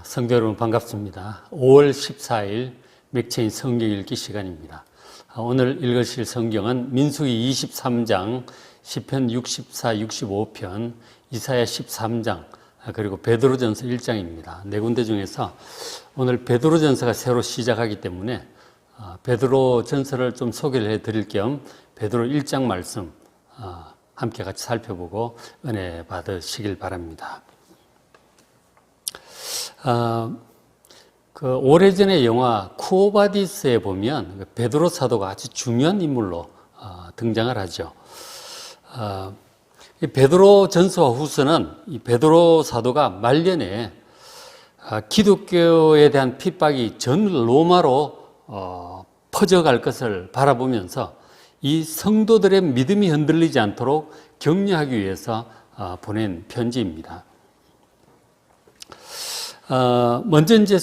성도 여러분 반갑습니다. 5월 14일 맥체인 성경 읽기 시간입니다. 오늘 읽으실 성경은 민수기 23장, 시편 64, 65편, 이사야 13장, 그리고 베드로전서 1장입니다. 네 군데 중에서 오늘 베드로전서가 새로 시작하기 때문에 베드로전서를 좀 소개를 해드릴 겸 베드로 1장 말씀 함께 같이 살펴보고 은혜 받으시길 바랍니다. 오래전의 영화 쿠오바디스에 보면 베드로 사도가 아주 중요한 인물로 등장을 하죠. 이 베드로 전서와 후서는 이 베드로 사도가 말년에 기독교에 대한 핍박이 전 로마로 퍼져갈 것을 바라보면서 이 성도들의 믿음이 흔들리지 않도록 격려하기 위해서 보낸 편지입니다. 먼저 이제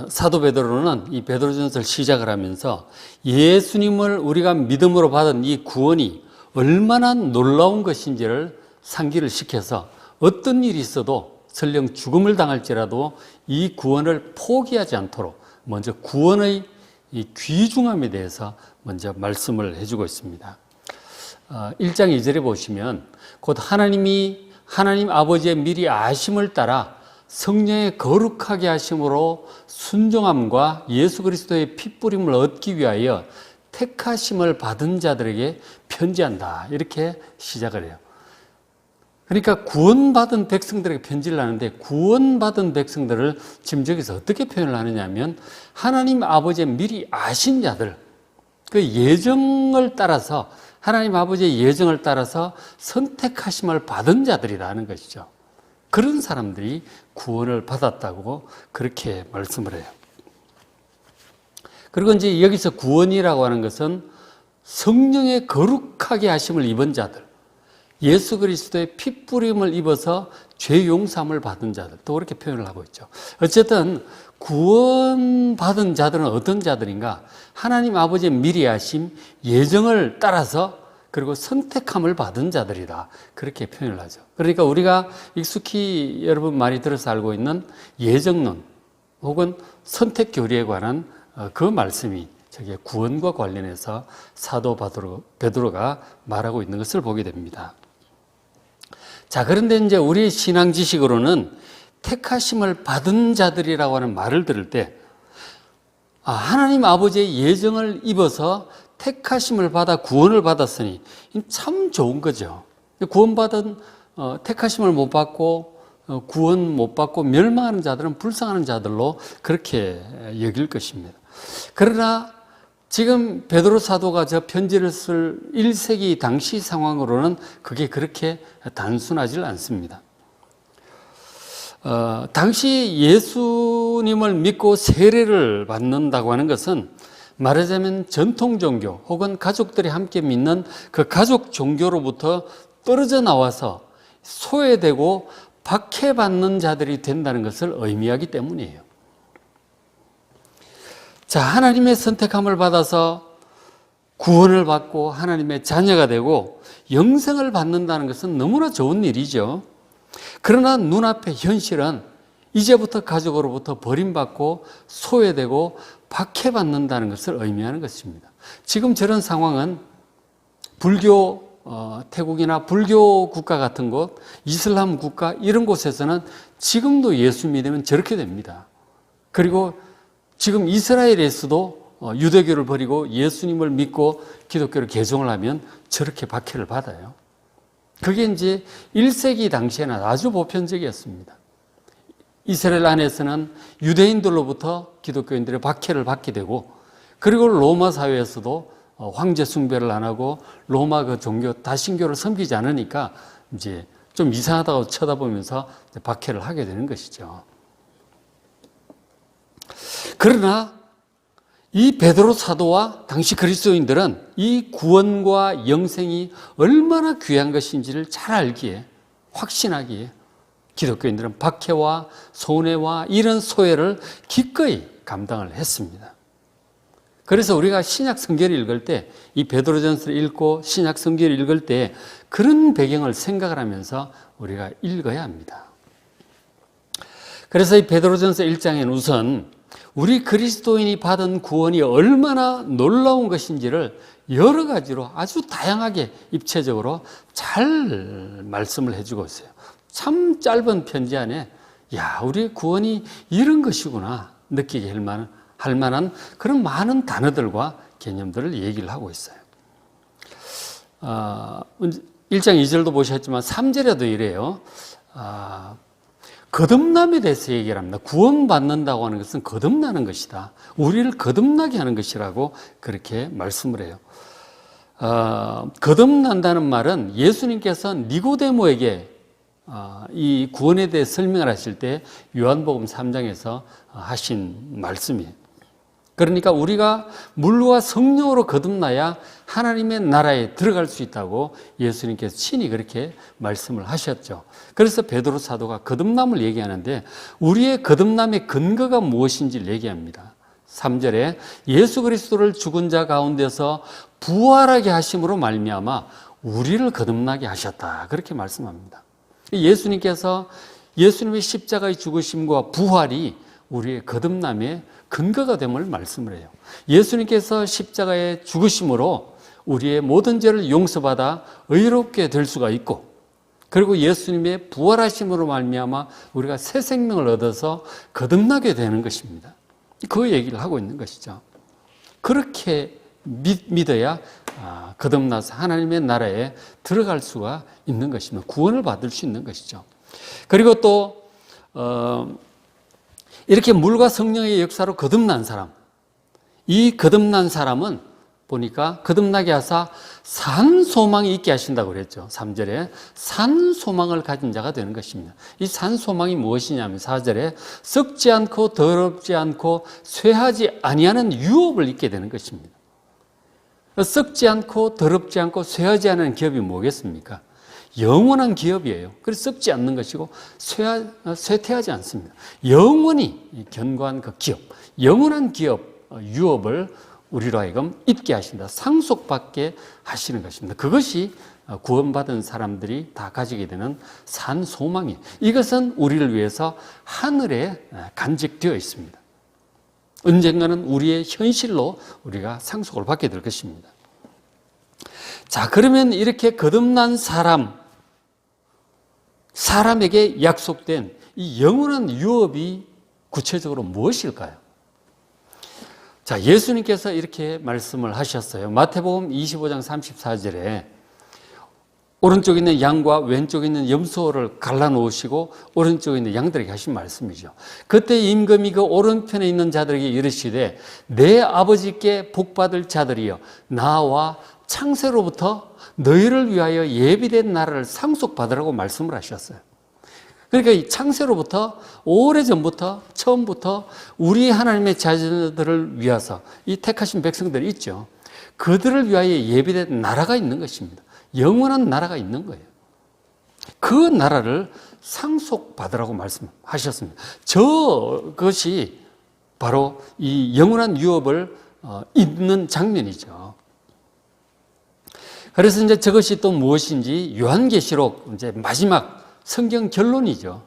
사도 베드로는 이 베드로전서를 시작을 하면서 예수님을 우리가 믿음으로 받은 이 구원이 얼마나 놀라운 것인지를 상기를 시켜서 어떤 일이 있어도 설령 죽음을 당할지라도 이 구원을 포기하지 않도록 먼저 구원의 이 귀중함에 대해서 먼저 말씀을 해주고 있습니다. 1장 2절에 보시면 곧 하나님 아버지의 미리 아심을 따라 성령의 거룩하게 하심으로 순종함과 예수 그리스도의 핏부림을 얻기 위하여 택하심을 받은 자들에게 편지한다. 이렇게 시작을 해요. 그러니까 구원받은 백성들에게 편지를 하는데 구원받은 백성들을 지금 저기서 어떻게 표현을 하느냐 하면 하나님 아버지의 미리 아신 자들, 그 예정을 따라서 하나님 아버지의 예정을 따라서 선택하심을 받은 자들이라는 것이죠. 그런 사람들이 구원을 받았다고 그렇게 말씀을 해요. 그리고 이제 여기서 구원이라고 하는 것은 성령의 거룩하게 하심을 입은 자들, 예수 그리스도의 핏부림을 입어서 죄 용서함을 받은 자들, 또 그렇게 표현을 하고 있죠. 어쨌든 구원받은 자들은 어떤 자들인가? 하나님 아버지의 미리 하심, 예정을 따라서 그리고 선택함을 받은 자들이다. 그렇게 표현을 하죠. 그러니까 우리가 익숙히 여러분 많이 들어서 알고 있는 예정론 혹은 선택 교리에 관한 그 말씀이 저게 구원과 관련해서 사도 베드로가 말하고 있는 것을 보게 됩니다. 자, 그런데 이제 우리 신앙 지식으로는 택하심을 받은 자들이라고 하는 말을 들을 때 하나님 아버지의 예정을 입어서 택하심을 받아 구원을 받았으니 참 좋은 거죠. 구원받은 택하심을 못 받고 구원 못 받고 멸망하는 자들은 불쌍한 자들로 그렇게 여길 것입니다. 그러나 지금 베드로 사도가 저 편지를 쓸 1세기 당시 상황으로는 그게 그렇게 단순하지 않습니다. 당시 예수님을 믿고 세례를 받는다고 하는 것은 말하자면 전통 종교 혹은 가족들이 함께 믿는 그 가족 종교로부터 떨어져 나와서 소외되고 박해받는 자들이 된다는 것을 의미하기 때문이에요. 자, 하나님의 선택함을 받아서 구원을 받고 하나님의 자녀가 되고 영생을 받는다는 것은 너무나 좋은 일이죠. 그러나 눈앞의 현실은 이제부터 가족으로부터 버림받고 소외되고 박해받는다는 것을 의미하는 것입니다. 지금 저런 상황은 불교 태국이나 불교 국가 같은 곳, 이슬람 국가 이런 곳에서는 지금도 예수 믿으면 저렇게 됩니다. 그리고 지금 이스라엘에서도 유대교를 버리고 예수님을 믿고 기독교를 개종을 하면 저렇게 박해를 받아요. 그게 이제 1세기 당시에는 아주 보편적이었습니다. 이스라엘 안에서는 유대인들로부터 기독교인들의 박해를 받게 되고 그리고 로마 사회에서도 황제 숭배를 안 하고 로마 그 종교 다신교를 섬기지 않으니까 이제 좀 이상하다고 쳐다보면서 박해를 하게 되는 것이죠. 그러나 이 베드로 사도와 당시 그리스도인들은 이 구원과 영생이 얼마나 귀한 것인지를 잘 알기에 확신하기에 기독교인들은 박해와 손해와 이런 소외를 기꺼이 감당을 했습니다. 그래서 우리가 신약 성경을 읽을 때 이 베드로전서를 읽고 신약 성경을 읽을 때 그런 배경을 생각을 하면서 우리가 읽어야 합니다. 그래서 이 베드로전서 1장에는 우선 우리 그리스도인이 받은 구원이 얼마나 놀라운 것인지를 여러 가지로 아주 다양하게 입체적으로 잘 말씀을 해주고 있어요. 참 짧은 편지 안에 야, 우리의 구원이 이런 것이구나 느끼게 할 만한 그런 많은 단어들과 개념들을 얘기를 하고 있어요. 1장 2절도 보셨지만 3절에도 이래요. 거듭남에 대해서 얘기를 합니다. 구원받는다고 하는 것은 거듭나는 것이다. 우리를 거듭나게 하는 것이라고 그렇게 말씀을 해요. 거듭난다는 말은 예수님께서 니고데모에게 이 구원에 대해 설명을 하실 때 요한복음 3장에서 하신 말씀이에요. 그러니까 우리가 물과 성령으로 거듭나야 하나님의 나라에 들어갈 수 있다고 예수님께서 친히 그렇게 말씀을 하셨죠. 그래서 베드로 사도가 거듭남을 얘기하는데 우리의 거듭남의 근거가 무엇인지를 얘기합니다. 3절에 예수 그리스도를 죽은 자 가운데서 부활하게 하심으로 말미암아 우리를 거듭나게 하셨다. 그렇게 말씀합니다. 예수님께서 예수님의 십자가의 죽으심과 부활이 우리의 거듭남의 근거가 됨을 말씀을 해요. 예수님께서 십자가의 죽으심으로 우리의 모든 죄를 용서받아 의롭게 될 수가 있고, 그리고 예수님의 부활하심으로 말미암아 우리가 새 생명을 얻어서 거듭나게 되는 것입니다. 그 얘기를 하고 있는 것이죠. 그렇게 믿어야 거듭나서 하나님의 나라에 들어갈 수가 있는 것입니다. 구원을 받을 수 있는 것이죠. 그리고 또 이렇게 물과 성령의 역사로 거듭난 사람, 이 거듭난 사람은 보니까 거듭나게 하사 산 소망이 있게 하신다고 그랬죠. 3절에 산 소망을 가진 자가 되는 것입니다. 이 산 소망이 무엇이냐면 4절에 썩지 않고 더럽지 않고 쇠하지 아니하는 유업을 잊게 되는 것입니다. 썩지 않고 더럽지 않고 쇠하지 않은 기업이 뭐겠습니까? 영원한 기업이에요. 그래서 썩지 않는 것이고 쇠퇴하지 않습니다. 영원히 견고한 그 기업, 영원한 기업, 유업을 우리로 하여금 잊게 하신다. 상속받게 하시는 것입니다. 그것이 구원받은 사람들이 다 가지게 되는 산 소망이에요. 이것은 우리를 위해서 하늘에 간직되어 있습니다. 언젠가는 우리의 현실로 우리가 상속을 받게 될 것입니다. 자, 그러면 이렇게 거듭난 사람에게 약속된 이 영원한 유업이 구체적으로 무엇일까요? 자, 예수님께서 이렇게 말씀을 하셨어요. 마태복음 25장 34절에 오른쪽에 있는 양과 왼쪽에 있는 염소를 갈라놓으시고 오른쪽에 있는 양들에게 하신 말씀이죠. 그때 임금이 그 오른편에 있는 자들에게 이르시되 내 아버지께 복받을 자들이여 나와 창세로부터 너희를 위하여 예비된 나라를 상속받으라고 말씀을 하셨어요. 그러니까 이 창세로부터 오래전부터 처음부터 우리 하나님의 자녀들을 위해서 이 택하신 백성들이 있죠. 그들을 위하여 예비된 나라가 있는 것입니다. 영원한 나라가 있는 거예요. 그 나라를 상속받으라고 말씀하셨습니다. 그것이 바로 이 영원한 유업을 잇는 장면이죠. 그래서 이제 저것이 또 무엇인지 요한계시록 이제 마지막 성경 결론이죠.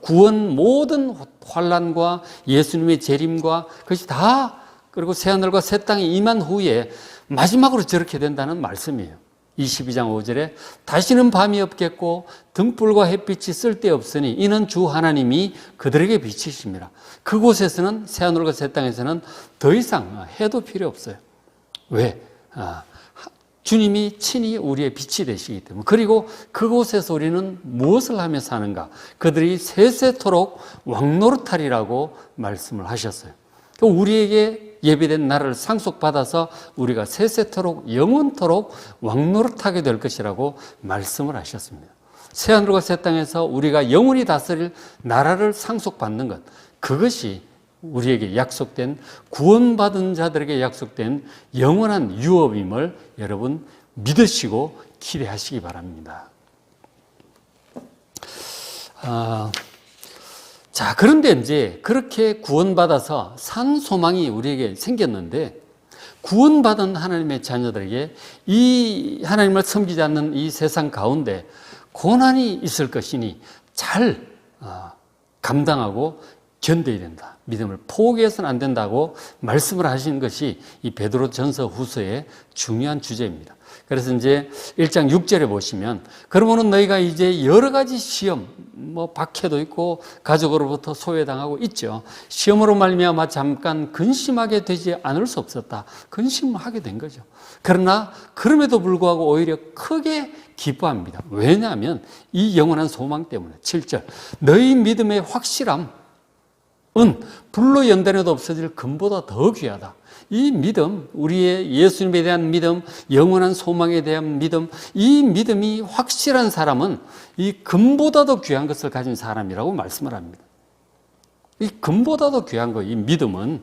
구원 모든 환난과 예수님의 재림과 그것이 다 그리고 새하늘과 새 땅이 임한 후에 마지막으로 저렇게 된다는 말씀이에요. 22장 5절에 다시는 밤이 없겠고 등불과 햇빛이 쓸데없으니 이는 주 하나님이 그들에게 비치십니다. 그곳에서는 새하늘과 새 땅에서는 더 이상 해도 필요 없어요. 왜? 주님이 친히 우리의 빛이 되시기 때문에. 그리고 그곳에서 우리는 무엇을 하며 사는가? 그들이 세세토록 왕노릇하리라고 말씀을 하셨어요. 우리에게 예비된 나라를 상속받아서 우리가 세세토록 영원토록 왕노릇하게 될 것이라고 말씀을 하셨습니다. 새하늘과 새 땅에서 우리가 영원히 다스릴 나라를 상속받는 것, 그것이 우리에게 약속된 구원받은 자들에게 약속된 영원한 유업임을 여러분 믿으시고 기대하시기 바랍니다. 자, 그런데 이제 그렇게 구원받아서 산 소망이 우리에게 생겼는데 구원받은 하나님의 자녀들에게 이 하나님을 섬기지 않는 이 세상 가운데 고난이 있을 것이니 잘 감당하고 견뎌야 된다. 믿음을 포기해서는 안 된다고 말씀을 하신 것이 이 베드로전서 후서의 중요한 주제입니다. 그래서 이제 1장 6절에 보시면 그러면은 너희가 이제 여러 가지 시험, 박해도 있고 가족으로부터 소외당하고 있죠. 시험으로 말미암아 잠깐 근심하게 되지 않을 수 없었다. 근심을 하게 된 거죠. 그러나 그럼에도 불구하고 오히려 크게 기뻐합니다. 왜냐하면 이 영원한 소망 때문에. 7절 너희 믿음의 확실함 은 불로 연단해도 없어질 금보다 더 귀하다. 이 믿음, 우리의 예수님에 대한 믿음, 영원한 소망에 대한 믿음, 이 믿음이 확실한 사람은 이 금보다도 귀한 것을 가진 사람이라고 말씀을 합니다. 이 금보다도 귀한 거, 이 믿음은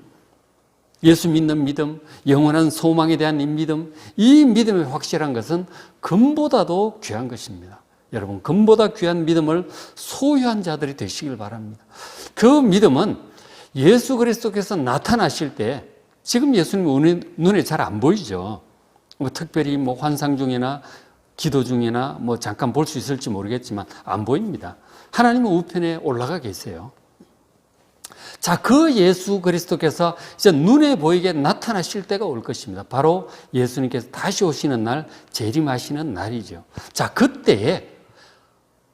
예수 믿는 믿음, 영원한 소망에 대한 이 믿음이 확실한 것은 금보다도 귀한 것입니다. 여러분, 금보다 귀한 믿음을 소유한 자들이 되시길 바랍니다. 그 믿음은 예수 그리스도께서 나타나실 때 지금 예수님 눈에 잘 안 보이죠. 특별히 환상 중이나 기도 중이나 잠깐 볼 수 있을지 모르겠지만 안 보입니다. 하나님은 우편에 올라가 계세요. 자, 그 예수 그리스도께서 이제 눈에 보이게 나타나실 때가 올 것입니다. 바로 예수님께서 다시 오시는 날, 재림하시는 날이죠. 자, 그때에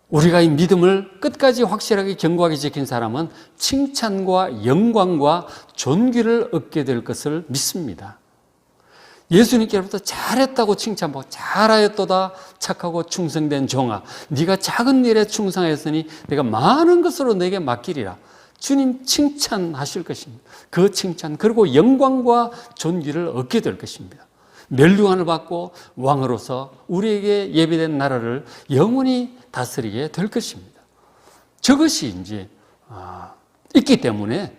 우리가 이 믿음을 끝까지 확실하게 견고하게 지킨 사람은 칭찬과 영광과 존귀를 얻게 될 것을 믿습니다. 예수님께로부터 잘했다고 칭찬받고 잘하였도다 착하고 충성된 종아 네가 작은 일에 충성하였으니 내가 많은 것으로 내게 맡기리라. 주님 칭찬하실 것입니다. 그 칭찬 그리고 영광과 존귀를 얻게 될 것입니다. 멸류관을 받고 왕으로서 우리에게 예비된 나라를 영원히 다스리게 될 것입니다. 저것이 이제 있기 때문에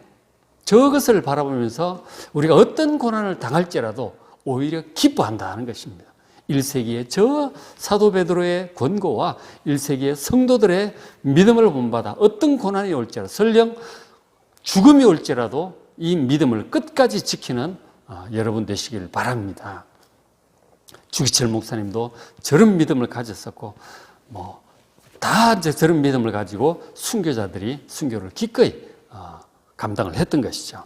저것을 바라보면서 우리가 어떤 고난을 당할지라도 오히려 기뻐한다는 것입니다. 1세기의 저 사도 베드로의 권고와 1세기의 성도들의 믿음을 본받아 어떤 고난이 올지라도 설령 죽음이 올지라도 이 믿음을 끝까지 지키는 여러분 되시길 바랍니다. 주기철 목사님도 저런 믿음을 가졌었고 다 이제 저런 믿음을 가지고 순교자들이 순교를 기꺼이 감당을 했던 것이죠.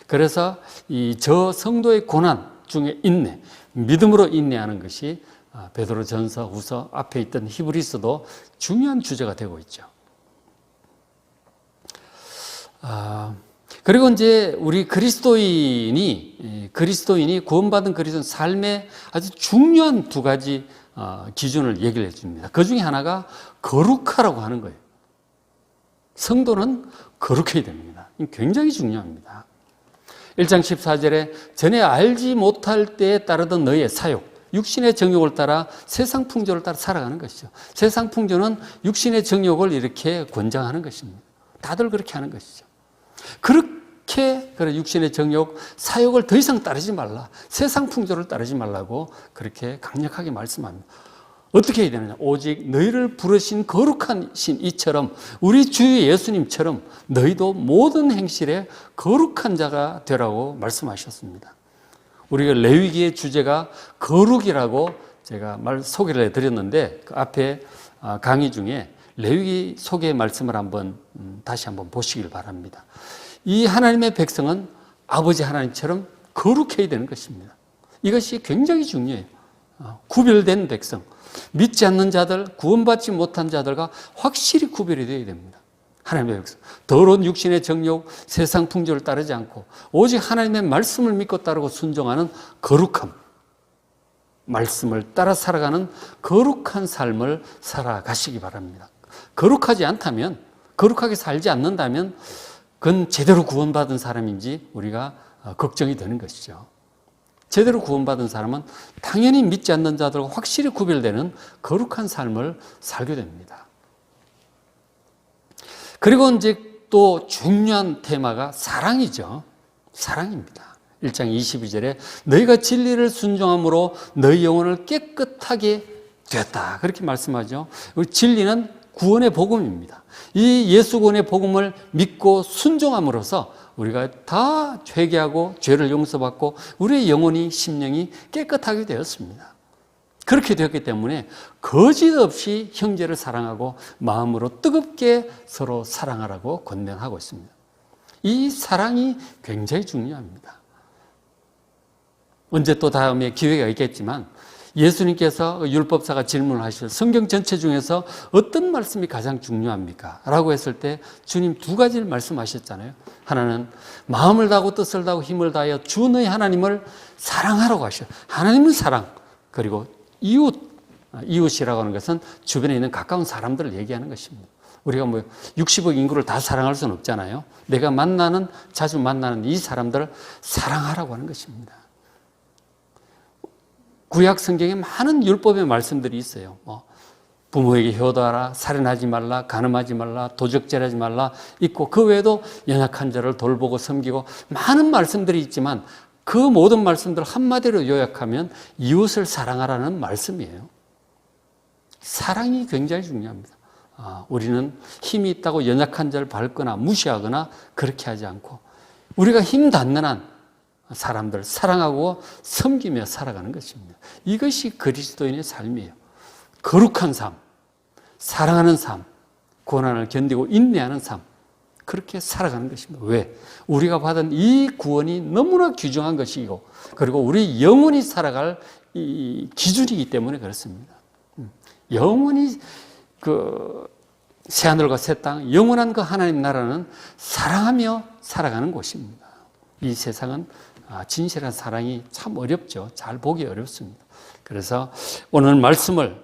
그래서 이 저 성도의 고난 중에 인내, 믿음으로 인내하는 것이 베드로전서 후서 앞에 있던 히브리서도 중요한 주제가 되고 있죠. 그리고 이제 우리 그리스도인이 구원받은 그리스도인 삶의 아주 중요한 두 가지 기준을 얘기를 해줍니다. 그 중에 하나가 거룩하라고 하는 거예요. 성도는 거룩해야 됩니다. 굉장히 중요합니다. 1장 14절에 전에 알지 못할 때에 따르던 너희의 사욕, 육신의 정욕을 따라 세상 풍조를 따라 살아가는 것이죠. 세상 풍조는 육신의 정욕을 이렇게 권장하는 것입니다. 다들 그렇게 하는 것이죠. 그렇게 육신의 정욕, 사욕을 더 이상 따르지 말라. 세상 풍조를 따르지 말라고 그렇게 강력하게 말씀합니다. 어떻게 해야 되느냐? 오직 너희를 부르신 거룩한 신 이처럼 우리 주 예수님처럼 너희도 모든 행실에 거룩한 자가 되라고 말씀하셨습니다. 우리가 레위기의 주제가 거룩이라고 제가 소개를 해드렸는데 그 앞에 강의 중에 레위기 소개 말씀을 다시 한번 보시길 바랍니다. 이 하나님의 백성은 아버지 하나님처럼 거룩해야 되는 것입니다. 이것이 굉장히 중요해요. 구별된 백성, 믿지 않는 자들, 구원받지 못한 자들과 확실히 구별이 되어야 됩니다. 하나님의 백성, 더러운 육신의 정욕, 세상 풍조를 따르지 않고 오직 하나님의 말씀을 믿고 따르고 순종하는 거룩함, 말씀을 따라 살아가는 거룩한 삶을 살아가시기 바랍니다. 거룩하지 않다면, 거룩하게 살지 않는다면 그건 제대로 구원받은 사람인지 우리가 걱정이 되는 것이죠. 제대로 구원받은 사람은 당연히 믿지 않는 자들과 확실히 구별되는 거룩한 삶을 살게 됩니다. 그리고 이제 또 중요한 테마가 사랑이죠. 사랑입니다. 1장 22절에 너희가 진리를 순종함으로 너희 영혼을 깨끗하게 되었다. 그렇게 말씀하죠. 진리는 구원의 복음입니다. 이 예수 구원의 복음을 믿고 순종함으로써 우리가 다 회개하고 죄를 용서받고 우리의 영혼이 심령이 깨끗하게 되었습니다. 그렇게 되었기 때문에 거짓없이 형제를 사랑하고 마음으로 뜨겁게 서로 사랑하라고 권면하고 있습니다. 이 사랑이 굉장히 중요합니다. 언제 또 다음에 기회가 있겠지만 예수님께서 율법사가 질문을 하실 성경 전체 중에서 어떤 말씀이 가장 중요합니까? 라고 했을 때 주님 두 가지를 말씀하셨잖아요. 하나는 마음을 다하고 뜻을 다하고 힘을 다하여 주 너희 하나님을 사랑하라고 하셔요. 하나님은 사랑, 그리고 이웃이라고 하는 것은 주변에 있는 가까운 사람들을 얘기하는 것입니다. 우리가 60억 인구를 다 사랑할 수는 없잖아요. 내가 자주 만나는 이 사람들을 사랑하라고 하는 것입니다. 구약 성경에 많은 율법의 말씀들이 있어요. 부모에게 효도하라, 살인하지 말라, 간음하지 말라, 도적질하지 말라 있고, 그 외에도 연약한 자를 돌보고 섬기고 많은 말씀들이 있지만 그 모든 말씀들 한마디로 요약하면 이웃을 사랑하라는 말씀이에요. 사랑이 굉장히 중요합니다. 우리는 힘이 있다고 연약한 자를 밟거나 무시하거나 그렇게 하지 않고 우리가 힘 닿는 한 사람들 사랑하고 섬기며 살아가는 것입니다. 이것이 그리스도인의 삶이에요. 거룩한 삶, 사랑하는 삶, 고난을 견디고 인내하는 삶, 그렇게 살아가는 것입니다. 왜? 우리가 받은 이 구원이 너무나 귀중한 것이고, 그리고 우리 영원히 살아갈 이 기준이기 때문에 그렇습니다. 영원히 새하늘과 새 땅, 영원한 그 하나님 나라는 사랑하며 살아가는 곳입니다. 이 세상은 진실한 사랑이 참 어렵죠. 잘 보기 어렵습니다. 그래서 오늘 말씀을,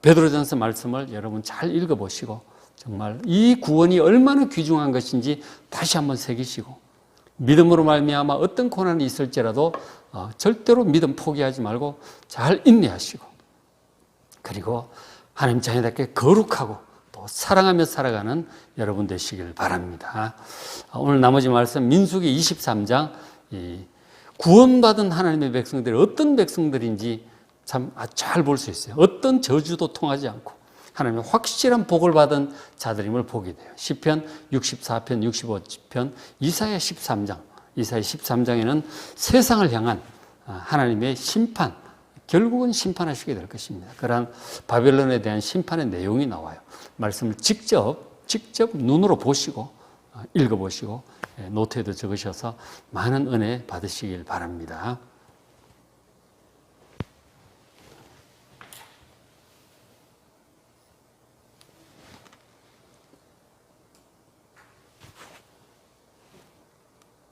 베드로전서 말씀을 여러분 잘 읽어보시고 정말 이 구원이 얼마나 귀중한 것인지 다시 한번 새기시고, 믿음으로 말미암아 어떤 고난이 있을지라도 절대로 믿음 포기하지 말고 잘 인내하시고, 그리고 하나님 자녀답게 거룩하고 또 사랑하며 살아가는 여러분 되시길 바랍니다. 오늘 나머지 말씀 민수기 23장, 구원받은 하나님의 백성들이 어떤 백성들인지 참 잘 볼 수 있어요. 어떤 저주도 통하지 않고 하나님의 확실한 복을 받은 자들임을 보게 돼요. 시편 64편, 65편, 이사야 13장. 이사야 13장에는 세상을 향한 하나님의 심판, 결국은 심판하시게 될 것입니다. 그러한 바벨론에 대한 심판의 내용이 나와요. 말씀을 직접 눈으로 보시고 읽어보시고 노트에도 적으셔서 많은 은혜 받으시길 바랍니다.